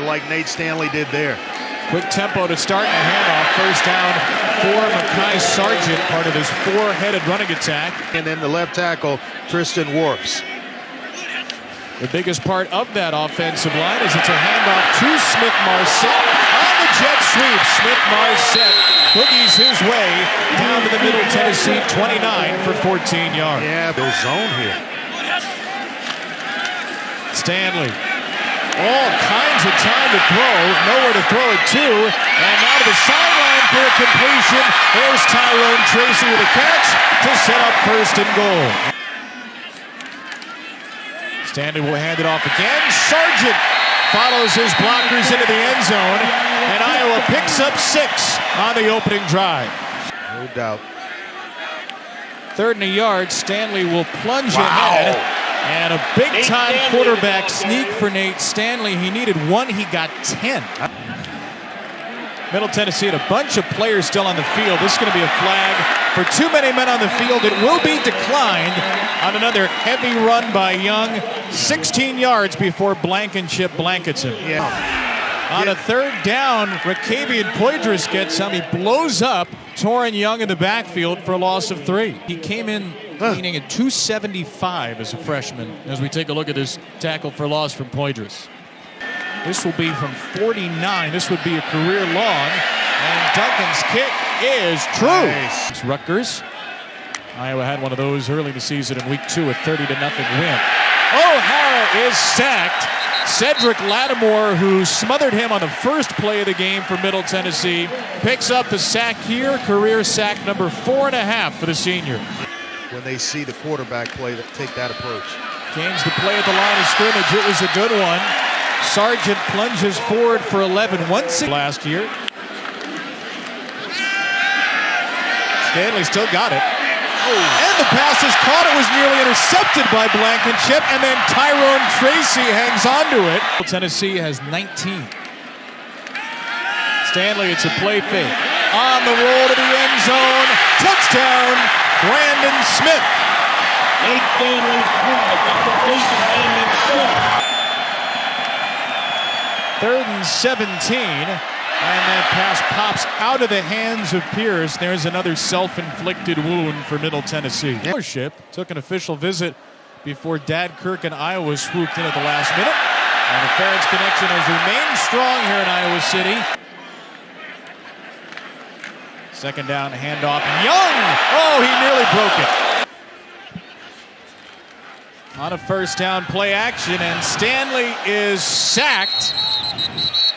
like Nate Stanley did there. Quick tempo to start and a handoff. First down for Mekhi Sargent, part of his four-headed running attack. And then the left tackle, Tristan Wirfs. The biggest part of that offensive line is it's a handoff to Smith-Marsette. On the jet sweep, Smith-Marsette boogies his way down to the Middle Tennessee 29 for 14 yards. Yeah, they'll zone here. Stanley. All kinds of time to throw, nowhere to throw it to, and now to the sideline for a completion. There's Tyrone Tracy with a catch to set up first and goal. Stanley will hand it off again. Sargent follows his blockers into the end zone, and Iowa picks up 6 on the opening drive. No doubt. 3rd and a yard, Stanley will plunge ahead. And a big-time quarterback sneak for Nate Stanley. He needed 1, he got 10. Middle Tennessee had a bunch of players still on the field. This is going to be a flag for too many men on the field. It will be declined on another heavy run by Young. 16 yards before Blankenship blankets him. Yeah. On a 3rd down, Rakavian Poydras gets some. He blows up Torin Young in the backfield for a loss of 3. He came in leaning at 275 as a freshman as we take a look at this tackle for loss from Poydras. This will be from 49. This would be a career long. And Duncan's kick is true. Nice. It's Rutgers. Iowa had one of those early in the season in week 2, a 30-0 win. O'Hara is sacked. Cedric Lattimore, who smothered him on the first play of the game for Middle Tennessee, picks up the sack here. Career sack number 4.5 for the senior. When they see the quarterback take that approach. Gains the play at the line of scrimmage. It was a good one. Sargent plunges forward for 11 once last year. Stanley still got it. And the pass is caught. It was nearly intercepted by Blankenship, and then Tyrone Tracy hangs on to it. Tennessee has 19. Stanley, it's a play fake. On the roll to the end zone. Touchdown, Brandon Smith. Nate Stanley, completion and score. 3rd and 17. And that pass pops out of the hands of Pierce. There's another self-inflicted wound for Middle Tennessee. Ownership took an official visit before Dad Kirk and Iowa swooped in at the last minute. And the Ferrets connection has remained strong here in Iowa City. 2nd down, handoff. Young! Oh, he nearly broke it. On a 1st down, play action, and Stanley is sacked.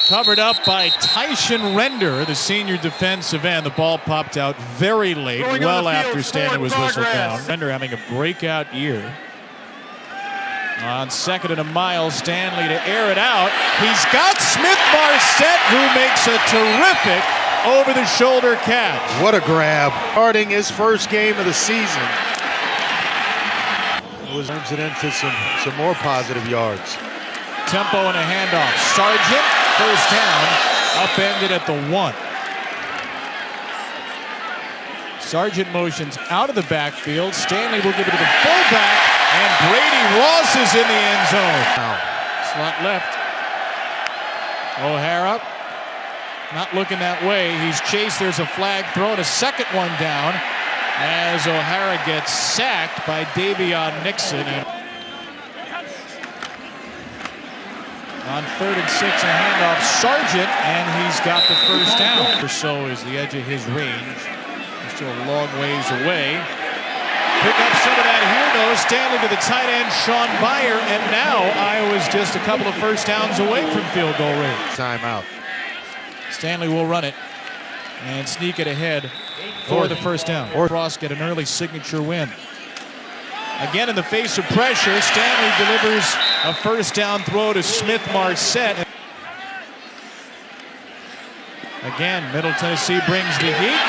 Covered up by Tyshawn Render, the senior defensive end. The ball popped out very late, well after Stanley was whistled down. Render having a breakout year. On 2nd and a mile, Stanley to air it out. He's got Smith-Marsette, who makes a terrific over-the-shoulder catch. What a grab. Starting his first game of the season. It turns it into some more positive yards. Tempo and a handoff. Sargent, 1st down, upended at the 1. Sargent motions out of the backfield. Stanley will give it to the fullback, and Brady Ross is in the end zone. Slot left. O'Hara not looking that way. He's chased. There's a flag thrown. A 2nd one down as O'Hara gets sacked by Davion Nixon. On 3rd and 6, a handoff, Sargent, and he's got the 1st down. Or so is the edge of his range. He's still a long ways away. Pick up some of that here, though. Stanley to the tight end, Sean Beyer, and now Iowa's just a couple of 1st downs away from field goal range. Timeout. Stanley will run it and sneak it ahead for the 1st down. Frost get an early signature win. Again, in the face of pressure, Stanley delivers a 1st down throw to Smith-Marsette. Again, Middle Tennessee brings the heat.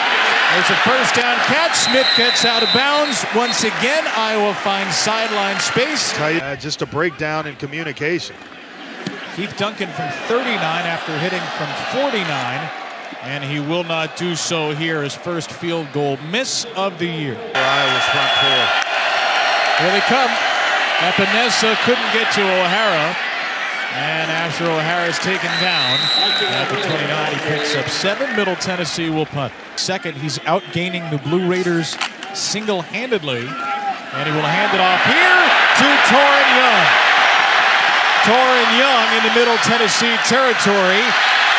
There's a 1st down catch. Smith gets out of bounds. Once again, Iowa finds sideline space. Just a breakdown in communication. Keith Duncan from 39 after hitting from 49. And he will not do so here. His first field goal miss of the year. Iowa's front 4. Here they come. Epinesa couldn't get to O'Hara. And Asher O'Hara is taken down at the 29. He picks up 7. Middle Tennessee will punt. Second, he's outgaining the Blue Raiders single-handedly. And he will hand it off here to Torin Young. Torin Young in the Middle Tennessee territory.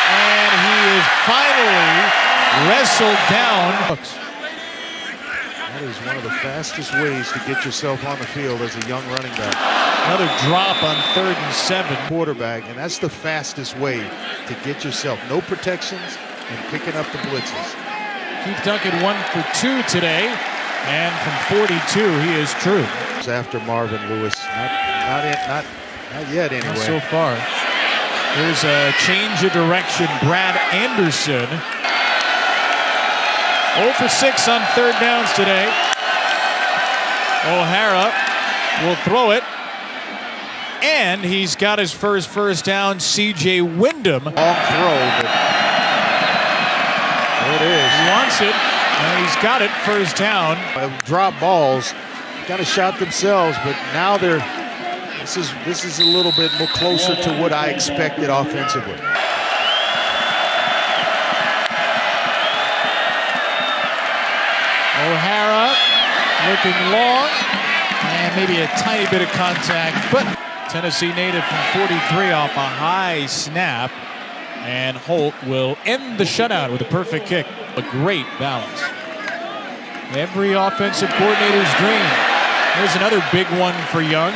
And he is finally wrestled down. That is one of the fastest ways to get yourself on the field as a young running back. Another drop on 3rd and 7. Quarterback, and that's the fastest way to get yourself. No protections and picking up the blitzes. Keith Duncan 1 for 2 today, and from 42 he is true. It's after Marvin Lewis, not yet anyway. Not so far. Here's a change of direction. Brad Anderson. 0 for 6 on 3rd downs today. O'Hara will throw it. And he's got his first down. C.J. Wyndham. Long throw, but there it is. He wants it, and he's got it. First down. Drop balls, kind of shot themselves, but now they're. This is a little bit more closer to what I expected offensively. O'Hara looking long, and maybe a tiny bit of contact, but Tennessee native from 43 off a high snap, and Holt will end the shutout with a perfect kick. A great balance. Every offensive coordinator's dream. Here's another big one for Young.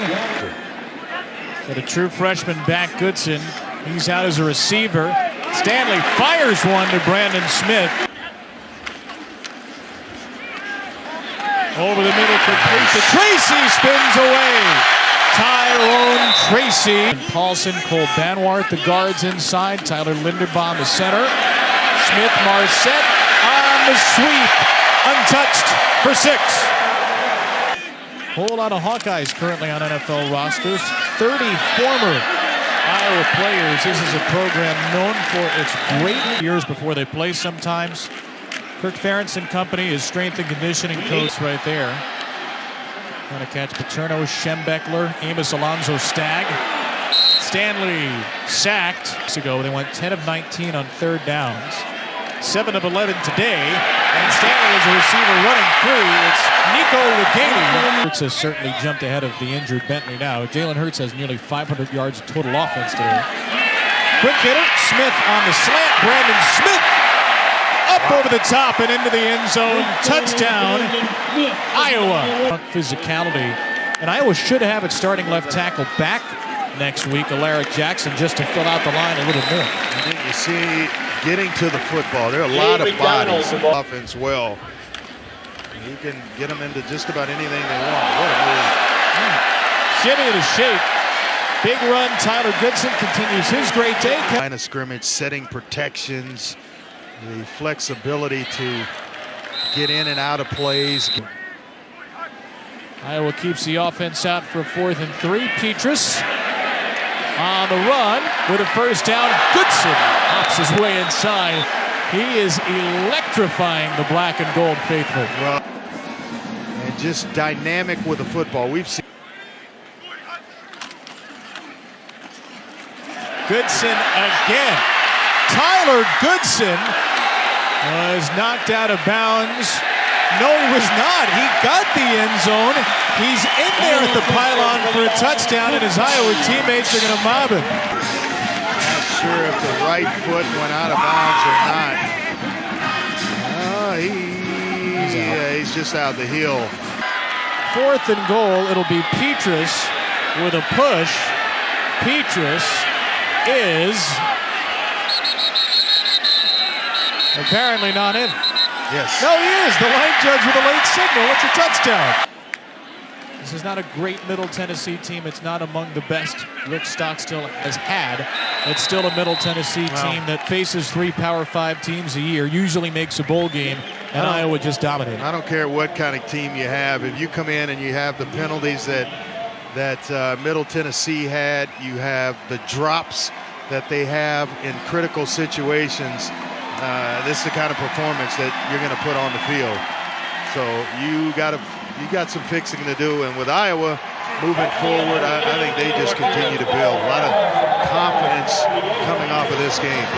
Got a true freshman back, Goodson. He's out as a receiver. Stanley fires one to Brandon Smith. Over the middle for Tracy. Tracy spins away. Tyrone Tracy. Paulson, Cole Banwart, the guards inside. Tyler Linderbaum, the center. Smith Marset on the sweep. Untouched for 6. Whole lot of Hawkeyes currently on NFL rosters. 30 former Iowa players. This is a program known for its great years before they play sometimes. Kirk Ferentz and company, his strength and conditioning coach right there. Trying to catch Paterno, Schembechler, Amos Alonzo Stagg. Stanley sacked. Weeks ago, they went 10 of 19 on 3rd downs. 7 of 11 today. And Stanley is a receiver running through. It's Nico Legate. Hurts has certainly jumped ahead of the injured Bentley now. Jalen Hurts has nearly 500 yards of total offense today. Quick hitter, Smith on the slant. Brandon Smith up over the top and into the end zone. Touchdown, Iowa. Physicality. And Iowa should have its starting left tackle back next week, Alaric Jackson, just to fill out the line a little more. I think you see getting to the football. There are a lot of bodies in offense well. You can get them into just about anything they want. What a move. Shimmy to shape. Big run. Tyler Goodson continues his great day. Line of scrimmage, setting protections, the flexibility to get in and out of plays. Iowa keeps the offense out for 4th and 3. Petrus on the run with a first down. Goodson hops his way inside. He is electrifying the black and gold faithful. Well, and just dynamic with the football. We've seen Goodson again. Tyler Goodson was knocked out of bounds. No, he was not. He got the end zone. He's in there at the pylon for a touchdown, and his Iowa teammates are going to mob him. Not sure if the right foot went out of bounds or not. He's just out the hill. 4th and goal. It'll be Petrus with a push. Petrus is apparently not in. Yes. No, he is. The line judge with a late signal. It's a touchdown. This is not a great Middle Tennessee team. It's not among the best Rick Stockstill has had. It's still a Middle Tennessee team that faces 3 Power 5 teams a year, usually makes a bowl game, and Iowa just dominated. I don't care what kind of team you have. If you come in and you have the penalties that Middle Tennessee had, you have the drops that they have in critical situations. This is the kind of performance that you're going to put on the field. So you got some fixing to do. And with Iowa moving forward, I think they just continue to build. A lot of confidence coming off of this game.